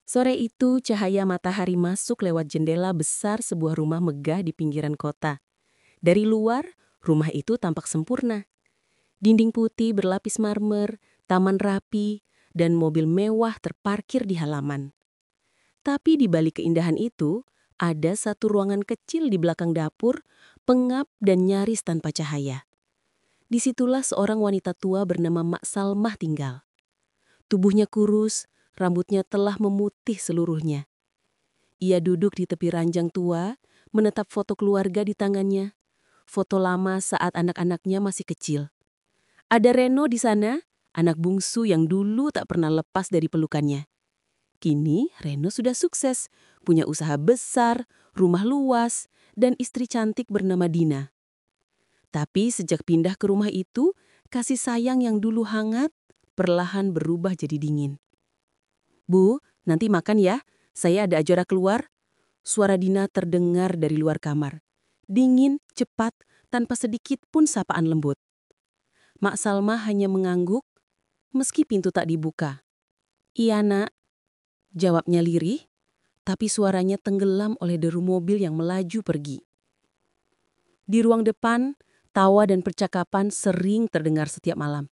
Sore itu cahaya matahari masuk lewat jendela besar sebuah rumah megah di pinggiran kota. Dari luar, rumah itu tampak sempurna. Dinding putih berlapis marmer, taman rapi, dan mobil mewah terparkir di halaman. Tapi di balik keindahan itu, ada satu ruangan kecil di belakang dapur, pengap dan nyaris tanpa cahaya. Disitulah seorang wanita tua bernama Mak Salmah tinggal. Tubuhnya kurus, rambutnya telah memutih seluruhnya. Ia duduk di tepi ranjang tua, menetap foto keluarga di tangannya. Foto lama saat anak-anaknya masih kecil. Ada Reno di sana, anak bungsu yang dulu tak pernah lepas dari pelukannya. Kini Reno sudah sukses, punya usaha besar, rumah luas, dan istri cantik bernama Dina. Tapi sejak pindah ke rumah itu, kasih sayang yang dulu hangat, perlahan berubah jadi dingin. "Bu, nanti makan ya, saya ada acara keluar." Suara Dina terdengar dari luar kamar. Dingin, cepat, tanpa sedikit pun sapaan lembut. Mak Salma hanya mengangguk, meski pintu tak dibuka. "Iya nak," jawabnya lirih, tapi suaranya tenggelam oleh deru mobil yang melaju pergi. Di ruang depan, tawa dan percakapan sering terdengar setiap malam.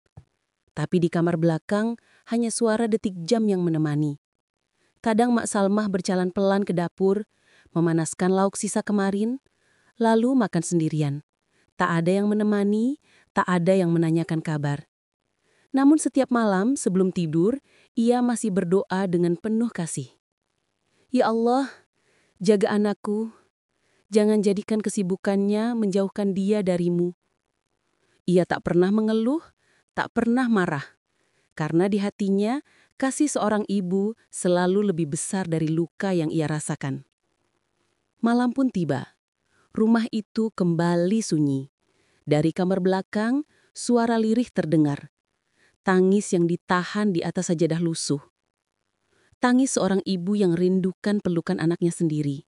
Tapi di kamar belakang, hanya suara detik jam yang menemani. Kadang Mak Salmah berjalan pelan ke dapur, memanaskan lauk sisa kemarin, lalu makan sendirian. Tak ada yang menemani, tak ada yang menanyakan kabar. Namun setiap malam sebelum tidur, ia masih berdoa dengan penuh kasih. "Ya Allah, jaga anakku, jangan jadikan kesibukannya menjauhkan dia darimu." Ia tak pernah mengeluh, tak pernah marah. Karena di hatinya, kasih seorang ibu selalu lebih besar dari luka yang ia rasakan. Malam pun tiba. Rumah itu kembali sunyi. Dari kamar belakang, suara lirih terdengar. Tangis yang ditahan di atas sajadah lusuh. Tangis seorang ibu yang rindukan pelukan anaknya sendiri.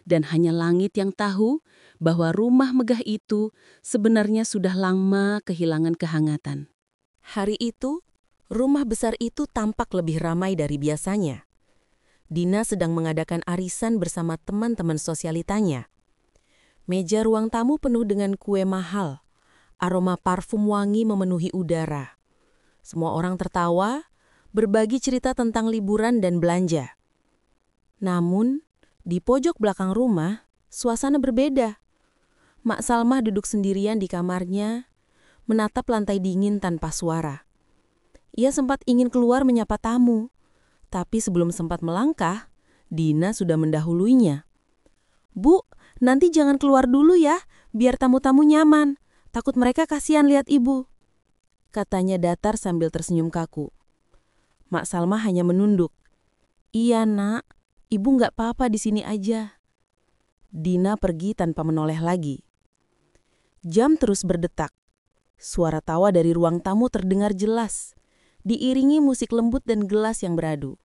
Dan hanya langit yang tahu bahwa rumah megah itu sebenarnya sudah lama kehilangan kehangatan. Hari itu, rumah besar itu tampak lebih ramai dari biasanya. Dina sedang mengadakan arisan bersama teman-teman sosialitanya. Meja ruang tamu penuh dengan kue mahal. Aroma parfum wangi memenuhi udara. Semua orang tertawa, berbagi cerita tentang liburan dan belanja. Namun, di pojok belakang rumah, suasana berbeda. Mak Salmah duduk sendirian di kamarnya, menatap lantai dingin tanpa suara. Ia sempat ingin keluar menyapa tamu, tapi sebelum sempat melangkah, Dina sudah mendahuluinya. "Bu, nanti jangan keluar dulu ya, biar tamu-tamu nyaman. Takut mereka kasihan lihat ibu," katanya datar sambil tersenyum kaku. Mak Salma hanya menunduk. "Iya nak, ibu nggak apa-apa di sini aja." Dina pergi tanpa menoleh lagi. Jam terus berdetak. Suara tawa dari ruang tamu terdengar jelas, diiringi musik lembut dan gelas yang beradu.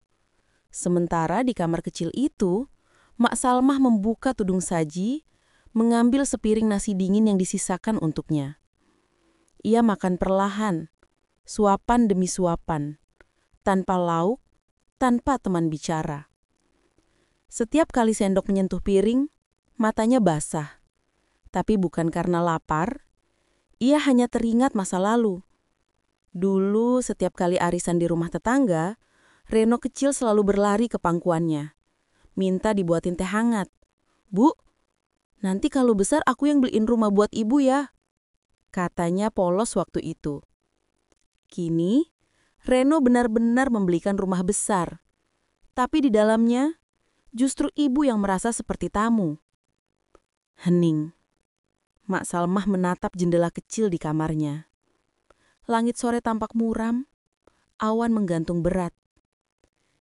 Sementara di kamar kecil itu, Mak Salmah membuka tudung saji, mengambil sepiring nasi dingin yang disisakan untuknya. Ia makan perlahan, suapan demi suapan, tanpa lauk, tanpa teman bicara. Setiap kali sendok menyentuh piring, matanya basah. Tapi bukan karena lapar, ia hanya teringat masa lalu. Dulu setiap kali arisan di rumah tetangga, Reno kecil selalu berlari ke pangkuannya. Minta dibuatin teh hangat. "Bu, nanti kalau besar aku yang beliin rumah buat ibu ya," katanya polos waktu itu. Kini, Reno benar-benar membelikan rumah besar. Tapi di dalamnya, justru ibu yang merasa seperti tamu. Hening. Mak Salmah menatap jendela kecil di kamarnya. Langit sore tampak muram, awan menggantung berat.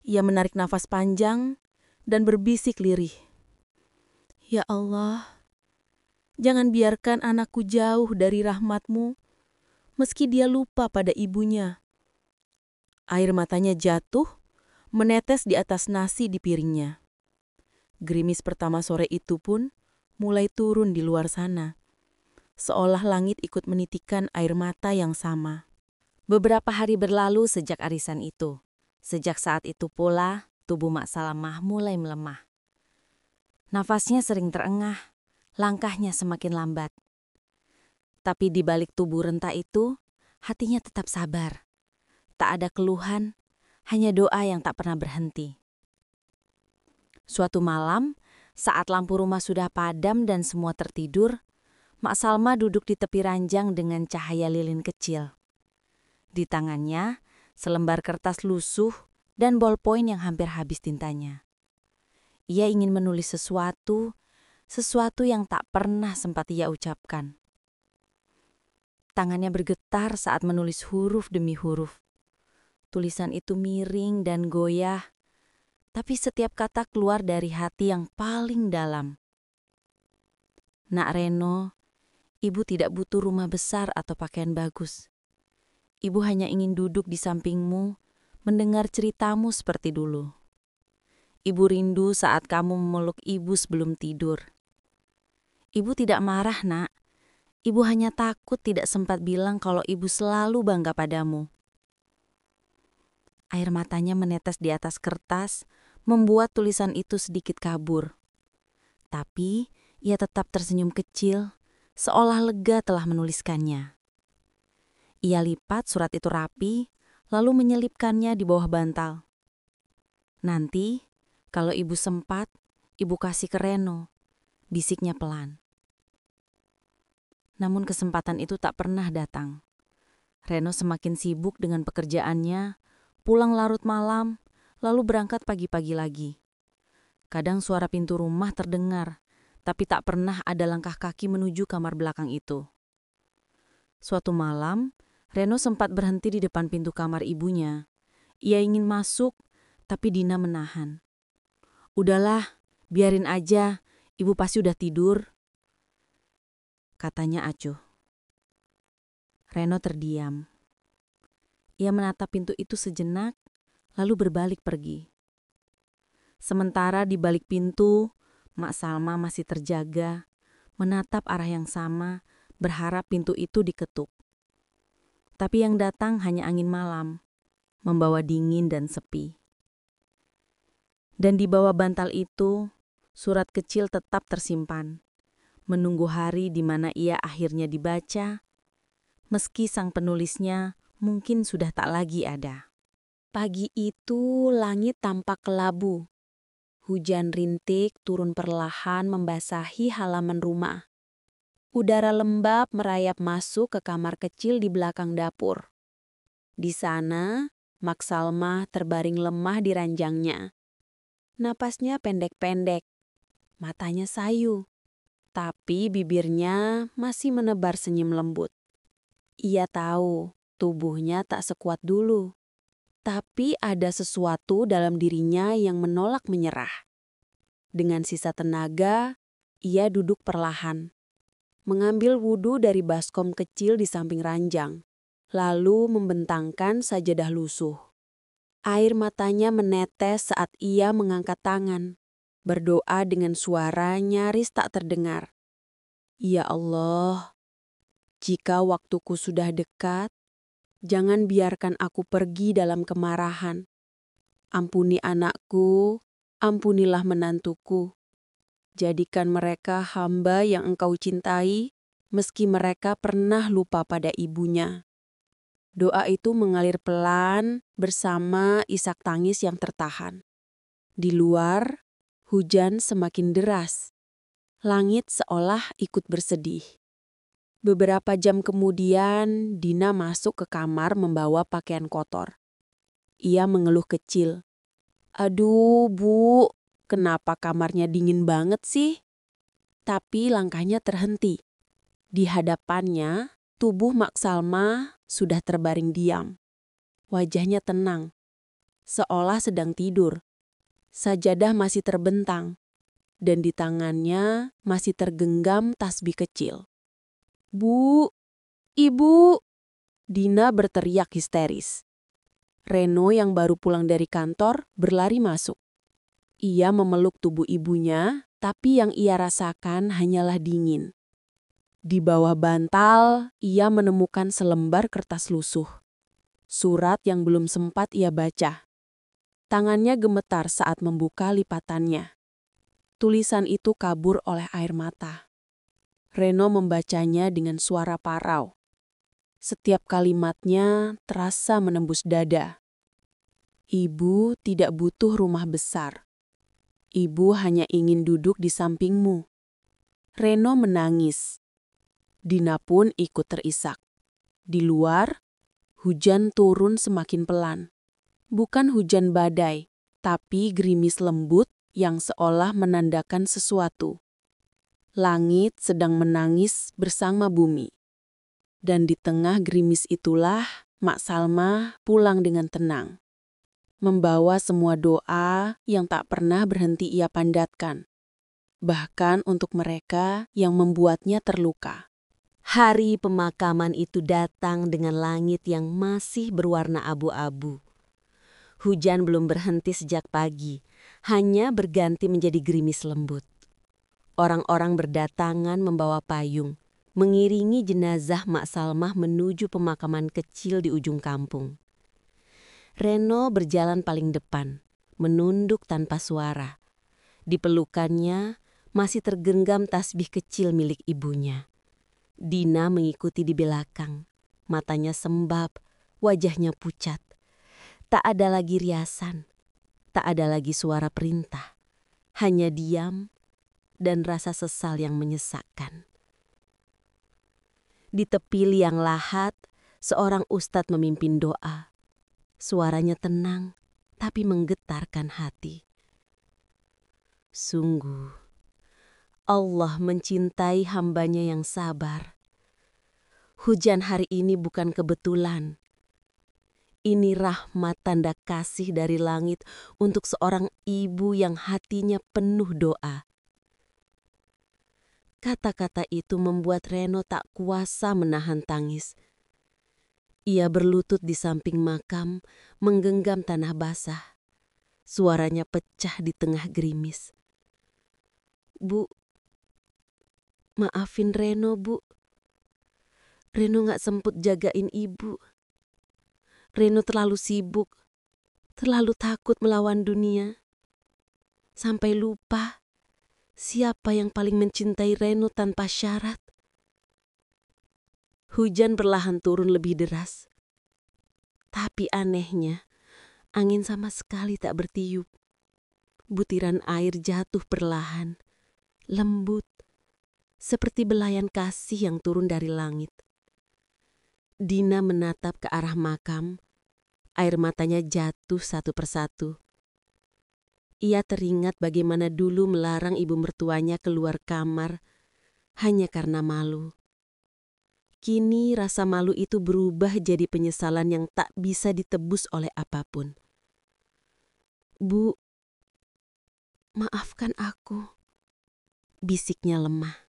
Ia menarik nafas panjang dan berbisik lirih. "Ya Allah, jangan biarkan anakku jauh dari rahmat-Mu, meski dia lupa pada ibunya." Air matanya jatuh, menetes di atas nasi di piringnya. Gerimis pertama sore itu pun mulai turun di luar sana. Seolah langit ikut menitikan air mata yang sama. Beberapa hari berlalu sejak arisan itu. Sejak saat itu pula, tubuh Mak Salamah mulai melemah. Nafasnya sering terengah, langkahnya semakin lambat. Tapi di balik tubuh renta itu, hatinya tetap sabar. Tak ada keluhan, hanya doa yang tak pernah berhenti. Suatu malam, saat lampu rumah sudah padam dan semua tertidur, Mak Salma duduk di tepi ranjang dengan cahaya lilin kecil. Di tangannya, selembar kertas lusuh dan bolpoin yang hampir habis tintanya. Ia ingin menulis sesuatu yang tak pernah sempat ia ucapkan. Tangannya bergetar saat menulis huruf demi huruf. Tulisan itu miring dan goyah, tapi setiap kata keluar dari hati yang paling dalam. Nak Reno, ibu tidak butuh rumah besar atau pakaian bagus. Ibu hanya ingin duduk di sampingmu, mendengar ceritamu seperti dulu. Ibu rindu saat kamu memeluk ibu sebelum tidur. Ibu tidak marah, Nak. Ibu hanya takut tidak sempat bilang kalau ibu selalu bangga padamu. Air matanya menetes di atas kertas, membuat tulisan itu sedikit kabur. Tapi ia tetap tersenyum kecil, seolah lega telah menuliskannya. Ia lipat surat itu rapi, lalu menyelipkannya di bawah bantal. Nanti, kalau ibu sempat, ibu kasih ke Reno, bisiknya pelan. Namun kesempatan itu tak pernah datang. Reno semakin sibuk dengan pekerjaannya, pulang larut malam, lalu berangkat pagi-pagi lagi. Kadang suara pintu rumah terdengar, tapi tak pernah ada langkah kaki menuju kamar belakang itu. Suatu malam, Reno sempat berhenti di depan pintu kamar ibunya. Ia ingin masuk, tapi Dina menahan. "Udahlah, biarin aja, ibu pasti udah tidur," katanya acuh. Reno terdiam. Ia menatap pintu itu sejenak, lalu berbalik pergi. Sementara di balik pintu, Mak Salma masih terjaga, menatap arah yang sama, berharap pintu itu diketuk. Tapi yang datang hanya angin malam, membawa dingin dan sepi. Dan di bawah bantal itu, surat kecil tetap tersimpan, menunggu hari di mana ia akhirnya dibaca, meski sang penulisnya mungkin sudah tak lagi ada. Pagi itu langit tampak kelabu. Hujan rintik turun perlahan membasahi halaman rumah. Udara lembab merayap masuk ke kamar kecil di belakang dapur. Di sana, Mak Salma terbaring lemah di ranjangnya. Napasnya pendek-pendek, matanya sayu, tapi bibirnya masih menebar senyum lembut. Ia tahu tubuhnya tak sekuat dulu, tapi ada sesuatu dalam dirinya yang menolak menyerah. Dengan sisa tenaga, ia duduk perlahan, mengambil wudhu dari baskom kecil di samping ranjang, lalu membentangkan sajadah lusuh. Air matanya menetes saat ia mengangkat tangan, berdoa dengan suara nyaris tak terdengar. Ya Allah, jika waktuku sudah dekat, jangan biarkan aku pergi dalam kemarahan. Ampuni anakku, ampunilah menantuku. Jadikan mereka hamba yang Engkau cintai, meski mereka pernah lupa pada ibunya. Doa itu mengalir pelan bersama isak tangis yang tertahan. Di luar, hujan semakin deras. Langit seolah ikut bersedih. Beberapa jam kemudian, Dina masuk ke kamar membawa pakaian kotor. Ia mengeluh kecil. "Aduh, Bu, kenapa kamarnya dingin banget sih?" Tapi langkahnya terhenti. Di hadapannya, tubuh Mak Salma sudah terbaring diam. Wajahnya tenang, seolah sedang tidur. Sajadah masih terbentang, dan di tangannya masih tergenggam tasbih kecil. "Bu, Ibu!" Dina berteriak histeris. Reno yang baru pulang dari kantor berlari masuk. Ia memeluk tubuh ibunya, tapi yang ia rasakan hanyalah dingin. Di bawah bantal, ia menemukan selembar kertas lusuh. Surat yang belum sempat ia baca. Tangannya gemetar saat membuka lipatannya. Tulisan itu kabur oleh air mata. Reno membacanya dengan suara parau. Setiap kalimatnya terasa menembus dada. Ibu tidak butuh rumah besar. Ibu hanya ingin duduk di sampingmu. Reno menangis. Dina pun ikut terisak. Di luar, hujan turun semakin pelan. Bukan hujan badai, tapi gerimis lembut yang seolah menandakan sesuatu. Langit sedang menangis bersama bumi. Dan di tengah gerimis itulah Mak Salma pulang dengan tenang. Membawa semua doa yang tak pernah berhenti ia pandatkan. Bahkan untuk mereka yang membuatnya terluka. Hari pemakaman itu datang dengan langit yang masih berwarna abu-abu. Hujan belum berhenti sejak pagi, hanya berganti menjadi gerimis lembut. Orang-orang berdatangan membawa payung, mengiringi jenazah Mak Salmah menuju pemakaman kecil di ujung kampung. Reno berjalan paling depan, menunduk tanpa suara. Di pelukannya masih tergenggam tasbih kecil milik ibunya. Dina mengikuti di belakang, matanya sembab, wajahnya pucat. Tak ada lagi riasan, tak ada lagi suara perintah, hanya diam dan rasa sesal yang menyesakkan. Di tepi liang lahat, seorang ustadz memimpin doa. Suaranya tenang, tapi menggetarkan hati. Sungguh, Allah mencintai hambanya yang sabar. Hujan hari ini bukan kebetulan. Ini rahmat tanda kasih dari langit untuk seorang ibu yang hatinya penuh doa. Kata-kata itu membuat Reno tak kuasa menahan tangis. Ia berlutut di samping makam, menggenggam tanah basah. Suaranya pecah di tengah gerimis. Bu, maafin Reno, Bu. Reno gak semput jagain ibu. Reno terlalu sibuk, terlalu takut melawan dunia. Sampai lupa siapa yang paling mencintai Reno tanpa syarat. Hujan perlahan turun lebih deras. Tapi anehnya, angin sama sekali tak bertiup. Butiran air jatuh perlahan, lembut, seperti belayan kasih yang turun dari langit. Dina menatap ke arah makam, air matanya jatuh satu persatu. Ia teringat bagaimana dulu melarang ibu mertuanya keluar kamar hanya karena malu. Kini rasa malu itu berubah jadi penyesalan yang tak bisa ditebus oleh apapun. Bu, maafkan aku, bisiknya lemah.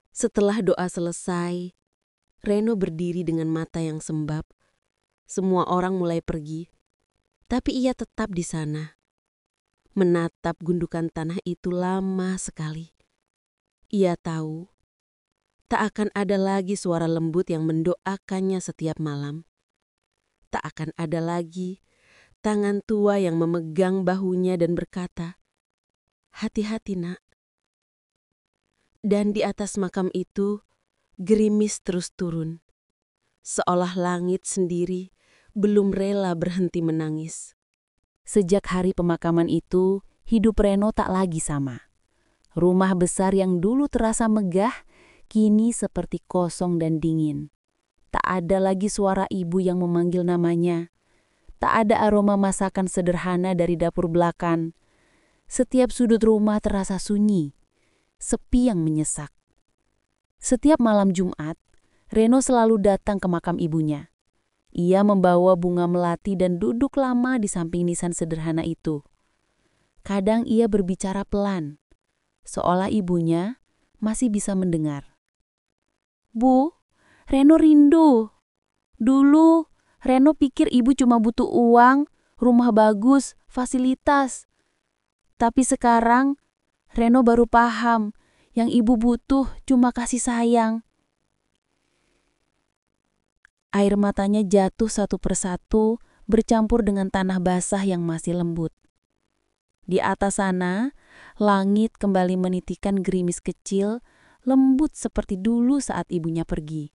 Setelah doa selesai, Reno berdiri dengan mata yang sembab. Semua orang mulai pergi, tapi ia tetap di sana. Menatap gundukan tanah itu lama sekali. Ia tahu, tak akan ada lagi suara lembut yang mendoakannya setiap malam. Tak akan ada lagi tangan tua yang memegang bahunya dan berkata, "Hati-hati, Nak." Dan di atas makam itu, gerimis terus turun. Seolah langit sendiri belum rela berhenti menangis. Sejak hari pemakaman itu, hidup Reno tak lagi sama. Rumah besar yang dulu terasa megah, kini seperti kosong dan dingin. Tak ada lagi suara ibu yang memanggil namanya. Tak ada aroma masakan sederhana dari dapur belakang. Setiap sudut rumah terasa sunyi, sepi yang menyesak. Setiap malam Jumat, Reno selalu datang ke makam ibunya. Ia membawa bunga melati dan duduk lama di samping nisan sederhana itu. Kadang ia berbicara pelan, seolah ibunya masih bisa mendengar. "Bu, Reno rindu. Dulu, Reno pikir ibu cuma butuh uang, rumah bagus, fasilitas. Tapi sekarang, Reno baru paham yang ibu butuh cuma kasih sayang." Air matanya jatuh satu persatu, bercampur dengan tanah basah yang masih lembut. Di atas sana, langit kembali menitikan gerimis kecil, lembut seperti dulu saat ibunya pergi.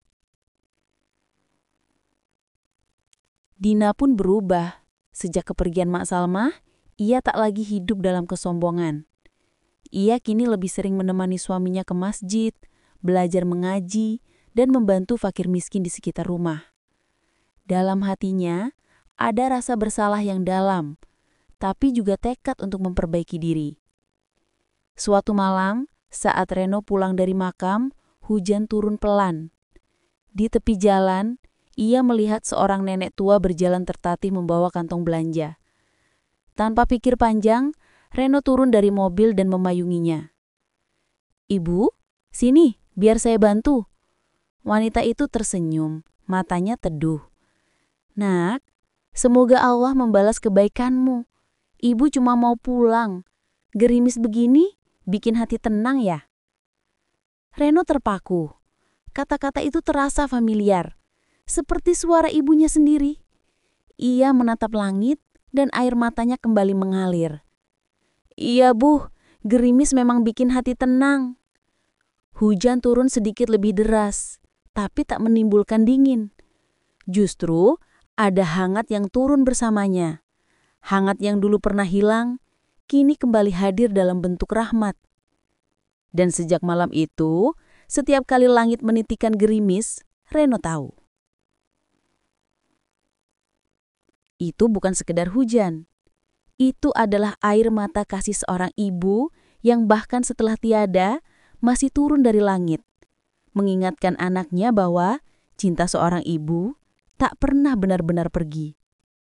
Dina pun berubah. Sejak kepergian Mak Salmah, ia tak lagi hidup dalam kesombongan. Ia kini lebih sering menemani suaminya ke masjid, belajar mengaji, dan membantu fakir miskin di sekitar rumah. Dalam hatinya, ada rasa bersalah yang dalam, tapi juga tekad untuk memperbaiki diri. Suatu malam, saat Reno pulang dari makam, hujan turun pelan. Di tepi jalan, ia melihat seorang nenek tua berjalan tertatih membawa kantong belanja. Tanpa pikir panjang, Reno turun dari mobil dan memayunginya. "Ibu, sini, biar saya bantu." Wanita itu tersenyum, matanya teduh. "Nak, semoga Allah membalas kebaikanmu. Ibu cuma mau pulang. Gerimis begini bikin hati tenang ya." Reno terpaku. Kata-kata itu terasa familiar, seperti suara ibunya sendiri. Ia menatap langit dan air matanya kembali mengalir. "Iya, Bu, gerimis memang bikin hati tenang." Hujan turun sedikit lebih deras, tapi tak menimbulkan dingin. Justru ada hangat yang turun bersamanya. Hangat yang dulu pernah hilang, kini kembali hadir dalam bentuk rahmat. Dan sejak malam itu, setiap kali langit menitikan gerimis, Reno tahu. Itu bukan sekedar hujan. Itu adalah air mata kasih seorang ibu yang bahkan setelah tiada, masih turun dari langit, mengingatkan anaknya bahwa cinta seorang ibu tak pernah benar-benar pergi.